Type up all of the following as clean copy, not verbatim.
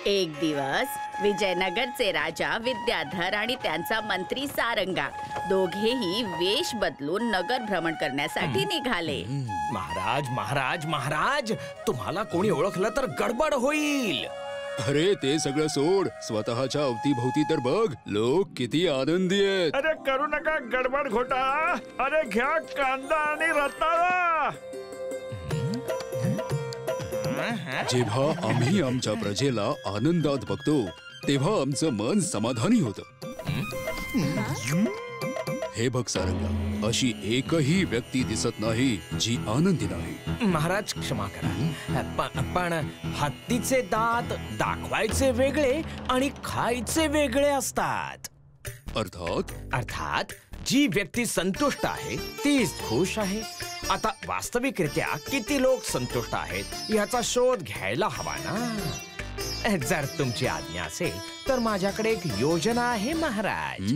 एक दिवस विजयनगरचे राजा विद्याधर आणि त्यांचा मंत्री सारंगा दोघेही वेश बदलून नगर भ्रमण करण्यासाठी निघाले. महाराज महाराज महाराज, तुम्हाला कोणी ओळखलं तर गडबड होईल. अरे ते सगळं सोड, स्वतःच्या अवतीभोवती तर बघ, लोक किती आनंदी आहेत. अरे करू नका गडबड घोटाळा. अरे घ्या कांदा आणि रताळा. जेव्हा आम्ही आमच्या प्रजेला आनंदात बघतो तेव्हा आमचं मन समाधानी होतं. हे बघ सारंगा, अशी एकही व्यक्ती दिसत नाही जी आनंदी नाही. महाराज क्षमा करा, पण हत्तीचे दात दाखवायचे वेगळे आणि खायचे वेगळे असतात. अर्थात जी व्यक्ती संतुष्ट आहे तीच खुश आहे. आता वास्तविकरित्या किती लोक संतुष्ट आहेत याचा शोध घ्यायला हवा ना. जर तुमची आज्ञा असेल तर माझ्याकडे एक योजना आहे महाराज.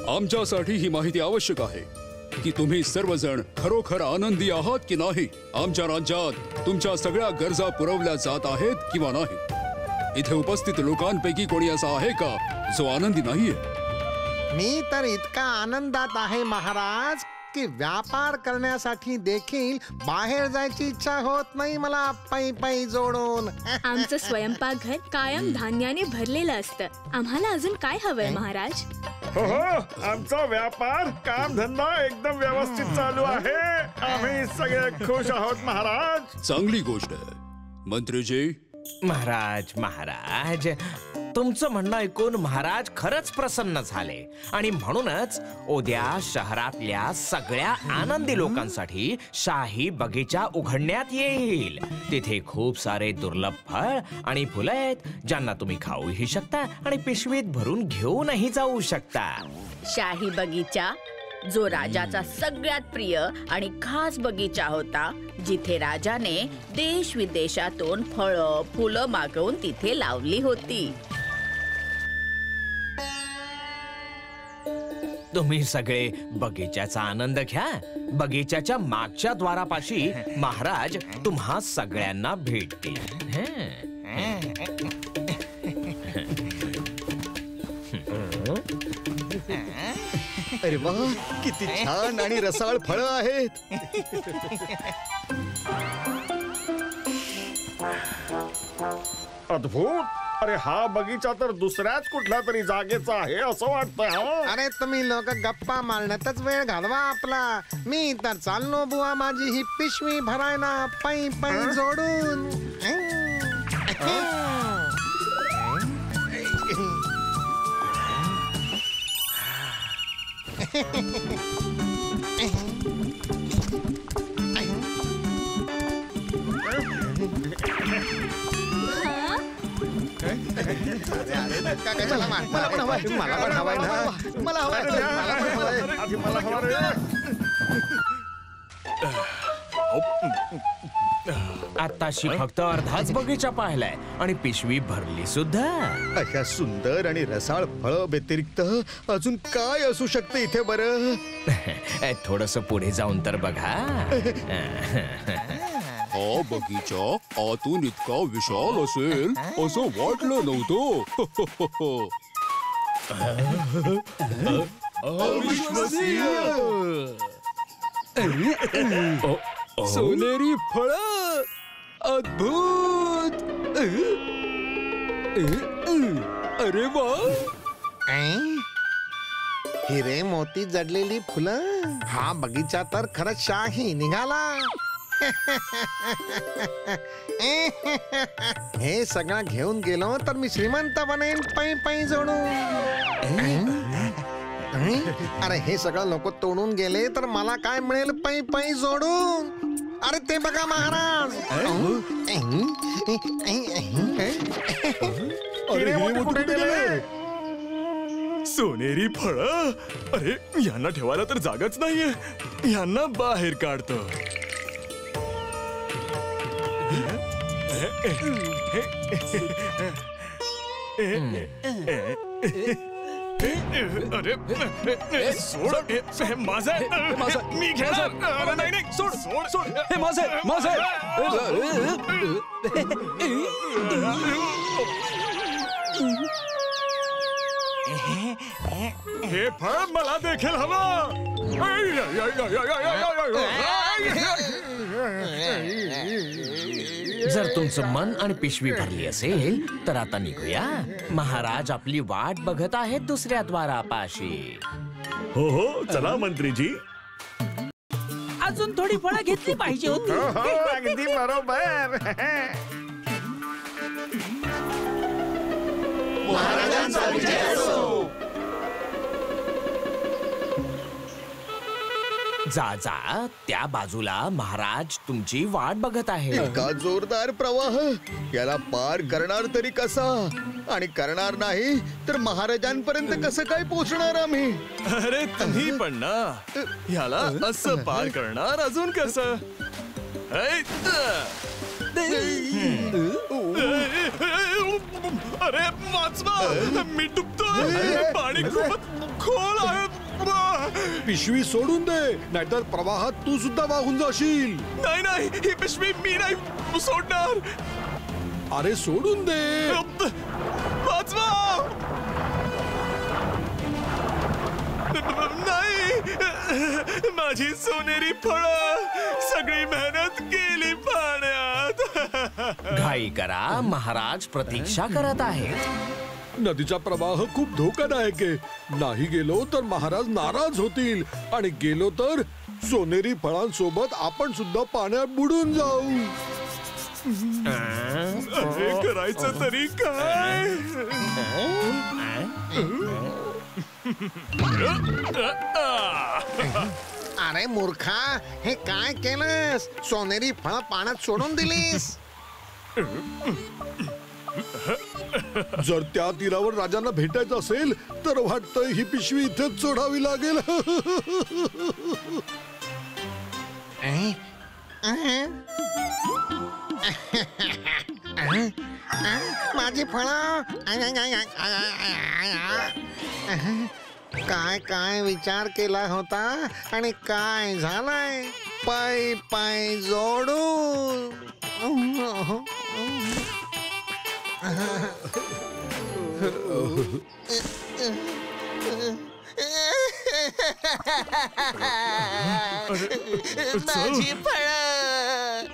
आमच्यासाठी ही माहिती आवश्यक आहे की तुम्ही सर्वजण खरोखर आनंदी आहात की नाही. आमच्या राज्यात तुमच्या सगळ्या गरजा पुरवल्या जात आहेत किंवा नाही. इथे उपस्थित लोकांपैकी कोणी असा आहे का जो आनंदी नाहीये? मी तर इतका आनंदात आहे महाराज की व्यापार करण्यासाठी देखील बाहेर जायची इच्छा होत नाही मला पै पै जोडून. आमचं स्वयंपाकघर कायम धान्याने भरलेलं असतं. आम्हाला अजून काय हवंय महाराज? हो हो, आमचा व्यापार काम धंदा एकदम व्यवस्थित चालू आहे. आम्ही सगळे खुश आहोत महाराज. चांगली गोष्ट आहे. मंत्रीजी. महाराज तुमचं म्हणणं ऐकून महाराज खरंच प्रसन्न झाले आणि म्हणूनच उद्या शहरातल्या सगळ्या आनंदी लोकांसाठी शाही बगीचा उघडण्यात येईल. तिथे खूप सारे दुर्लभ फळ आणि फुलं आहेत ज्यांना तुम्ही खाऊही शकता आणि पिशवीत भरून घेऊनही जाऊ शकता. शाही बगीचा जो राजाचा सगळ्यात प्रिय आणि खास बगीचा होता, जिथे राजाने देश विदेशातून फळं फुलं मागवून तिथे लावली होती. तुम्ही सगळे बगीच्याचा आनंद घ्या. बगीच्याच्या मागच्या द्वारापाशी महाराज तुम्हा सगळ्यांना भेटतील. अरे वा, किती छान आणि रसाळ फळं आहेत. अद्भुत. अरे हा बगीचा तर दुसऱ्याच कुठल्या तरी जागेचा आहे असं वाटतंय. अरे तुम्ही लोक गप्पा मारण्यातच वेळ घालवा आपला. मी तर चाललो बुवा माझी ही पिशवी भरायला पै पै जोडून. आताशी फक्त अर्धाच बगीचा पाहिलाय आणि पिशवी भरली सुद्धा. अशा सुंदर आणि रसाळ फळं व्यतिरिक्त अजून काय असू शकते इथे बरं? थोडस पुढे जाऊन तर बघा. हा बगीचा आतून इतका विशाल असेल असं वाटलं नव्हतं. सोनेरी फळं, अद्भुत. अरे वा, हिरे मोती जडलेली फुलं. हा बगीचा तर खरंच शाही निघाला. हे सगळं घेऊन गेलो तर मी श्रीमंत बनेन पै पै जोडून. अरे हे सगळं लोक तोडून गेले तर मला काय मिळेल पै पै जोडून? अरे ते बघा महाराज. अरे कुठे गेले? सोनेरी फळं. अरे यांना ठेवायला तर जागाच नाहीये. यांना बाहेर काढतो. अरे सोड, हे माझं आहे. मी घेणार. अरे नाही नाही, सोड सोड सोड, हे माझं आहे, माझं आहे. हे फळ मला देखील हवं. जर तुमचं मन आणि पिशवी भरली असेल तर आता निघूया. महाराज आपली वाट बघत आहेत दुसऱ्या द्वारापाशी. हो हो, चला मंत्रीजी. अजून थोडी फळं घेतली पाहिजे होती. हो अगदी बरोबर. जा जा, त्या बाजूला महाराज तुमची वाट बघत आहे. इतका जोरदार प्रवाह, याला पार करणार तरी कसा? आणि करणार नाही तर महाराजांपर्यंत कसं काय पोहोचणार आम्ही? अरे तुम्ही पण ना, ह्याला असं पार करणार अजून कसं? अरे वाचवा, मी डुबतोय. पाणी खूपच खोल आहे. पिशवी सोडून दे, नाहीतर प्रवाहात तू सुद्धा वाहून जाशील. नाही नाही, ही पिशवी मी नाही सोडणार. अरे सोडून दे. वाचवा. नाही, माझी सोनेरी फळं, सगळी मेहनत गेली पाण्यात. घाई करा, महाराज प्रतीक्षा करत आहेत. नदीचा प्रवाह खूप धोकादायक आहे. नाही गेलो तर महाराज नाराज होतील, आणि गेलो तर सोनेरी फळांसोबत आपण सुद्धा पाण्यात बुडून जाऊ. अरे करायचं तरी काय? अरे मूर्खा, हे काय केलंस? सोनेरी फळ पाण्यात सोडून दिलीस. जर त्या तीरावर राजांना भेटायचं असेल तर वाटतं ही पिशवी इथेच सोडावी लागेल. माझी फळं. काय काय विचार केला होता आणि काय झालाय? पाय पाय जोडून. माझी फळं.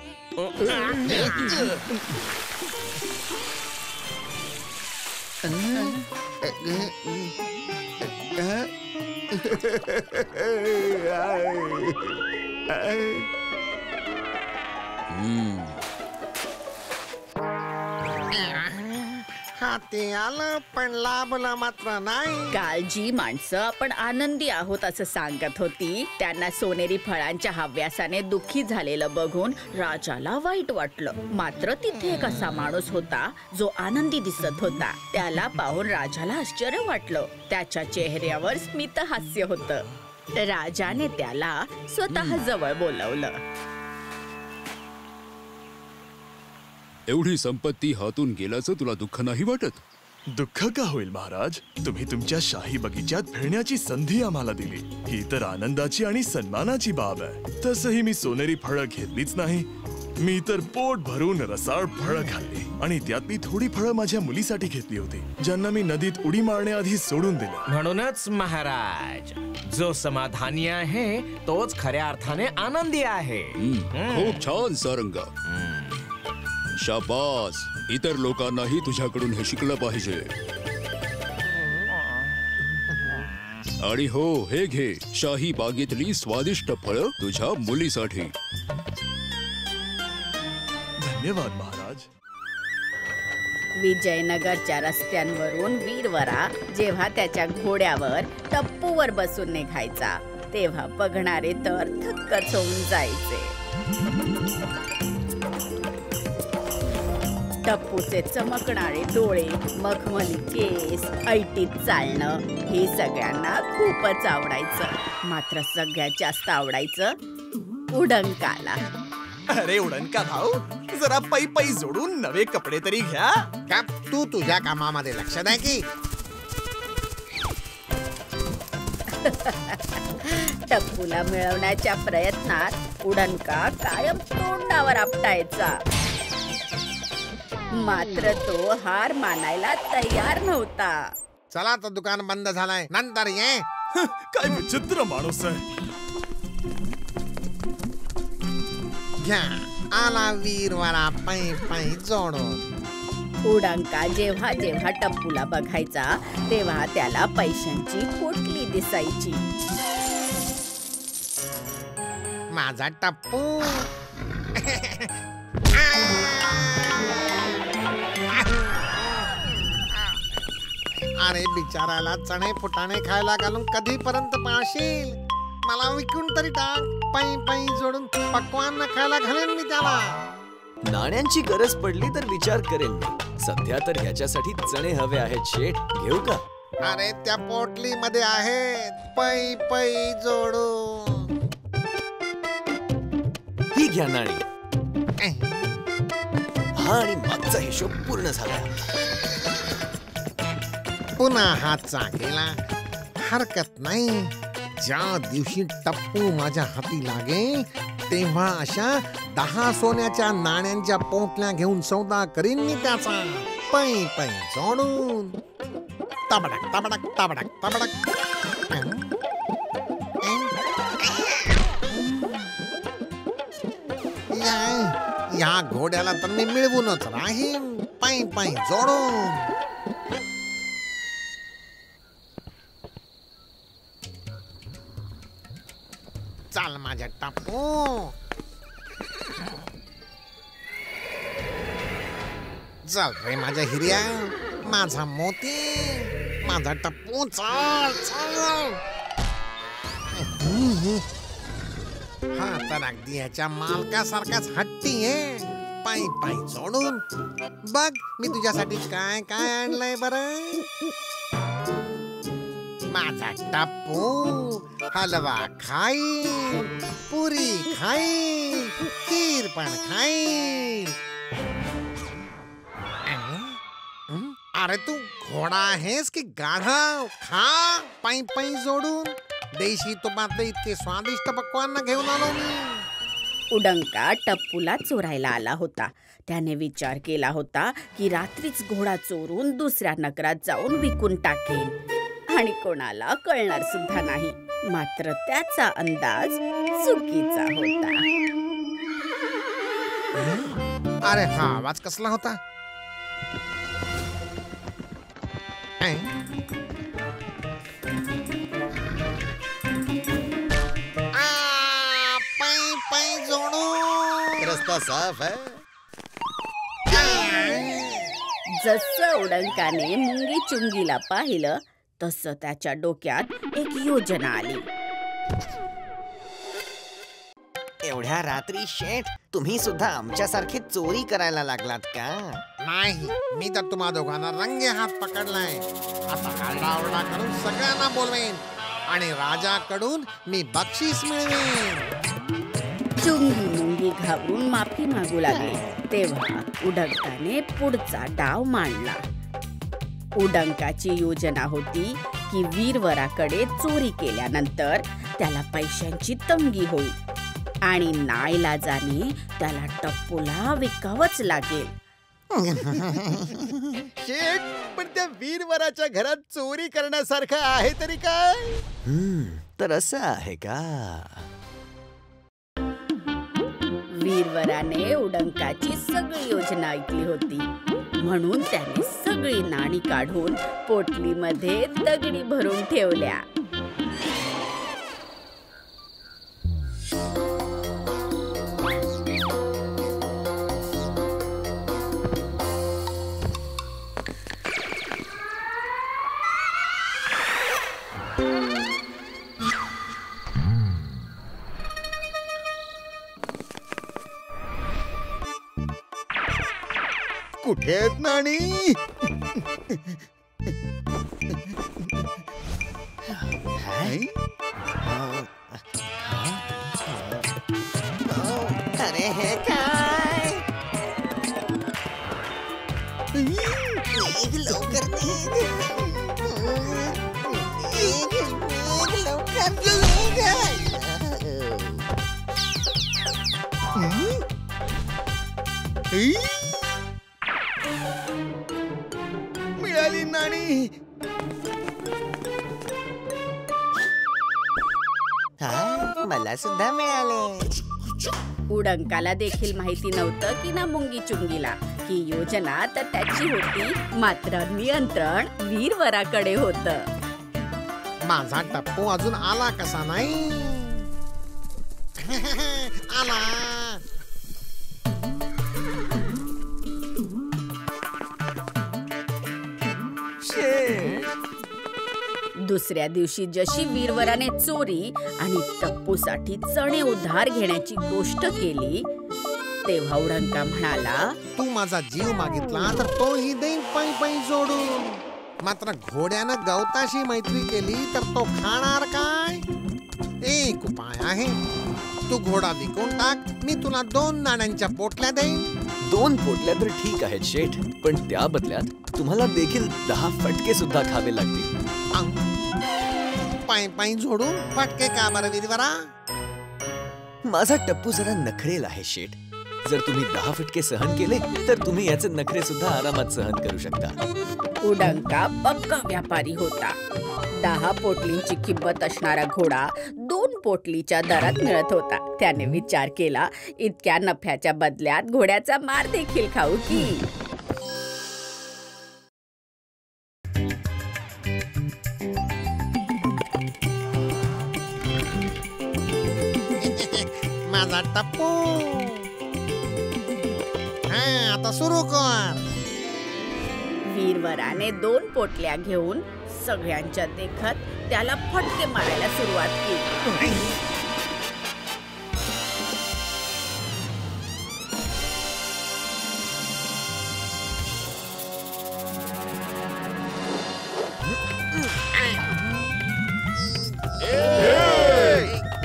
हाती आलं पण लाभलं मात्र नाही. काल जी माणसं आपण आनंदी आहोत असं सांगत होती, त्यांना सोनेरी फळांच्या हव्यासाने दुःखी झालेलं बघून राजाला वाईट वाटलं. मात्र तिथे एक असा माणूस होता जो आनंदी दिसत होता. त्याला पाहून राजाला आश्चर्य वाटलं. त्याच्या चेहऱ्यावर स्मित हास्य होतं. राजाने त्याला स्वतः जवळ बोलवलं. एवढी संपत्ती हातून गेल्याचं तुला दुःख नाही वाटत? दुःख का होईल महाराज? तुम्ही तुमच्या शाही बगीच्यात फिरण्याची संधी आम्हाला दिली, ही तर आनंदाची आणि सन्मानाची बाब आहे. तसंही मी सोनेरी फळं घेतलीच नाही. मी तर पोट भरून रसाळ फळं खाल्ली, आणि त्यातली थोडी फळं माझ्या मुलीसाठी घेतली होती, ज्यांना मी नदीत उडी मारण्याआधी सोडून दिलं. म्हणूनच महाराज, जो समाधानी आहे तोच खऱ्या अर्थाने आनंदी आहे. खूप छान सारंगा. शाबास. इतर लोकांनाही तुझ्याकडून हे शिकलं पाहिजे. आणि हो, हे घे शाही बागेतली स्वादिष्ट फळं तुझ्या मुलीसाठी. धन्यवाद महाराज. विजयनगरच्या रस्त्यांवरून वीरवरा जेव्हा त्याच्या घोड्यावर टप्पूवर बसून निघायचा, तेव्हा बघणारे तर थक्कच होऊन जायचे. टप्पूचे चमकणारे डोळे, मखमली केस, ऐटीत चालणं हे सगळ्यांना खूपच आवडायचं. मात्र सगळ्यात जास्त आवडायचं उडंकाला. अरे उडंका भाऊ, जरा पै पै जोडून नवे कपडे तरी घ्या. का तू तुझ्या कामामध्ये लक्ष द्या की. टप्पूला मिळवण्याच्या प्रयत्नात उडणका कायम तोंडावर आपटायचा. मात्र तो हार मानायला तयार नव्हता. चला तर दुकान बंद झालाय, नंतर ये. काय विचित्र माणूस आहे. घ्या आला वीरवरा पै पै जोडून. उडंका जेव्हा जेव्हा टप्पूला बघायचा तेव्हा त्याला पैशांची पोटली दिसायची. माझा टप्पू. अरे बिचाराला चणे फुटाणे खायला घालून कधीपर्यंत पाळशील? मला विकून तरी टाक. पै पै जोडून पक्वान खायला घालेन मी त्याला. नाण्यांची गरज पडली तर विचार करेन मी. सध्या तर ह्याच्यासाठी चणे हवे आहेत शेठ. घेऊ का? अरे त्या पोटली मध्ये आहेत पै पै जोडून. ही घ्या नाणी. हा आणि मागचा हिशोब पूर्ण झाला. पुन्हा हातचा गेला. हरकत नाही. ज्या दिवशी टप्पू माझ्या हाती लागे तेव्हा अशा 10 सोन्याच्या नाण्यांच्या पोटल्या घेऊन सौदा करीन मी त्याचा. पै पै जोडून. तबडक तबडक तबडक तबडक. या घोड्याला तर मी मिळवूनच राहीन. पै पै जोडून. चाल माझ्या टप्पू. चल रे माझ्या हिर्या, माझा मोती, माझा टप्पू. चल चल. हा तर अगदी ह्याच्या मालकासारखाच हट्टी आहे. पै पै जोडून. बघ मी तुझ्यासाठी काय काय आणलंय बरं. माझा टप्पू हलवा खाई, पुरी खाई, खीर पण खाई. अरे तू घोडा आहेस की गाढा? खा पै पै जोडून. देशी तुपातले इतके स्वादिष्ट पक्वान घेऊन आलो मी. उडंका टप्पूला चोरायला आला होता. त्याने विचार केला होता की रात्रीच घोडा चोरून दुसऱ्या नगरात जाऊन विकून टाकेन आणि कोणाला कळणार सुद्धा नाही. मात्र त्याचा अंदाज चुकीचा होता. अरे हा आवाज कसला होता? पै पै जोडून. रस्ता साफ है. जसं उडंकाने मुंगी चुंगीला पाहिलं तसं त्याच्या डोक्यात एक योजना आली. एवढ्या रात्री शेठ तुम्ही सुद्धा आमच्यासारखे चोरी करायला लागलात का? नाही, मी तर तुम्हा दोघांना रंगे हात पकडलाय. आता आरडाओरडा करून सगळ्यांना बोलवेन आणि राजाकडून मी बक्षीस मिळवेन. चुंगी मुंगी घाबरून माफी मागू लागले. तेव्हा उडंकाने पुढचा डाव मांडला. उडंकाची योजना होती की वीरवराकडे चोरी केल्यानंतर त्याला पैशांची तंगी होईल आणि नाईलाजाने त्याला टप्पूला विकावंच लागेल. शेठ, पण त्या वीरवराच्या घरात चोरी करण्यासारखं आहे तरी काय? तर असं आहे का? वीरवराने उडंकाची सगळी योजना ऐकली होती म्हणून त्याने सगळी नाणी काढून पोटलीमध्ये दगडी भरून ठेवल्या. कुठे आहेत नाणी? अरे हे काय? लवकर मिळाली नाणी. मला सुद्धा मिळाले. उडंकाला देखील माहिती नव्हतं की ना मुंगी चुंगीला ही योजना तर त्याची होती, मात्र नियंत्रण वीरवराकडे होतं. माझा टप्पू अजून आला कसा नाही? आला. दुसऱ्या दिवशी जशी वीरवराने चोरी आणि टप्पूसाठी चणे उधार घेण्याची गोष्ट केली तेव्हा उडंका म्हणाला, तू माझा जीव मागितला तर तोही देईन पै पै जोडून. मात्र घोड्यानं गवताशी मैत्री केली तर तो खाणार काय? एक उपाय आहे. तू घोडा विकून टाक, मी तुला 2 नाण्यांच्या पोटल्या देईन. 2 पोटल्या तर ठीक आहेत शेठ, पण त्या बदल्यात तुम्हाला देखील 10 फटके सुद्धा खावे लागतील. पै पै जोडून फटके का बरं वीरवरा? माझा टप्पू जरा नखरेल आहे शेठ. जर तुम्ही 10 फटके सहन केले तर तुम्ही याचे नखरे सुद्धा आरामात सहन करू शकता. उडंका पक्का व्यापारी होता. 10 पोटलींची किंमत असणारा घोडा 2 पोटलीच्या दरात मिळत होता. त्याने विचार केला, इतक्या नफ्याच्या बदल्यात घोड्याचा मार देखील खाऊ की. माझा टप्पू. आता सुरू कर. वीरवराने 2 पोटल्या घेऊन सगळ्यांच्या देखत त्याला फटके मारायला सुरुवात केली.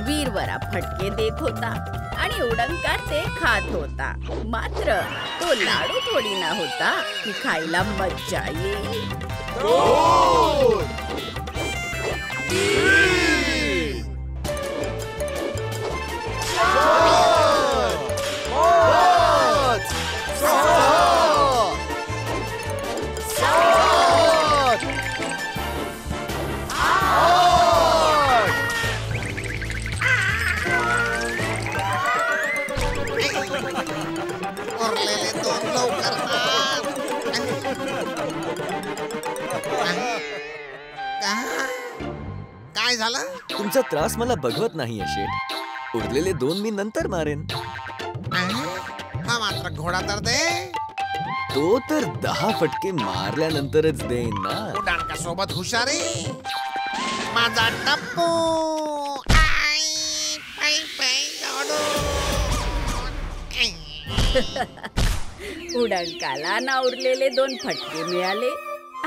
वीरवरा फटके देत होता आणि उडंका ते खात होता. मात्र तो लाडू थोडी ना होता की खायला मज्जा येईल. काय झालं? तुमचा त्रास मला बघवत नाहीये शेठ. उरलेले 2 मी नंतर मारेन. हा मात्र घोडा तर दे. तो तर 10 फटके मारल्यानंतरच देईन ना. उडंका सोबत हुशारी. माझा टप्पू. पै पै उडंकाला ना उरलेले 2 फटके मिळाले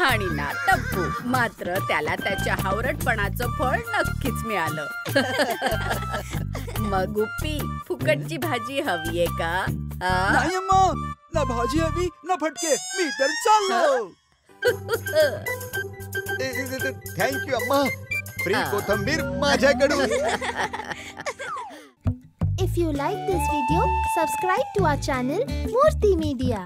आणि ना टप्पू. मात्र त्याला त्याच्या हावरटपणाचं फळ नक्कीच मिळालं. मग गुप्पी, फुकटची भाजी हवीये का? नाही मग, ना भाजी हवी ना फटके. मी तर चाललो. थँक्यू अम्मा. फ्री कोथंबीर माझ्याकडून. If you like this video, subscribe to our channel Murthy Media.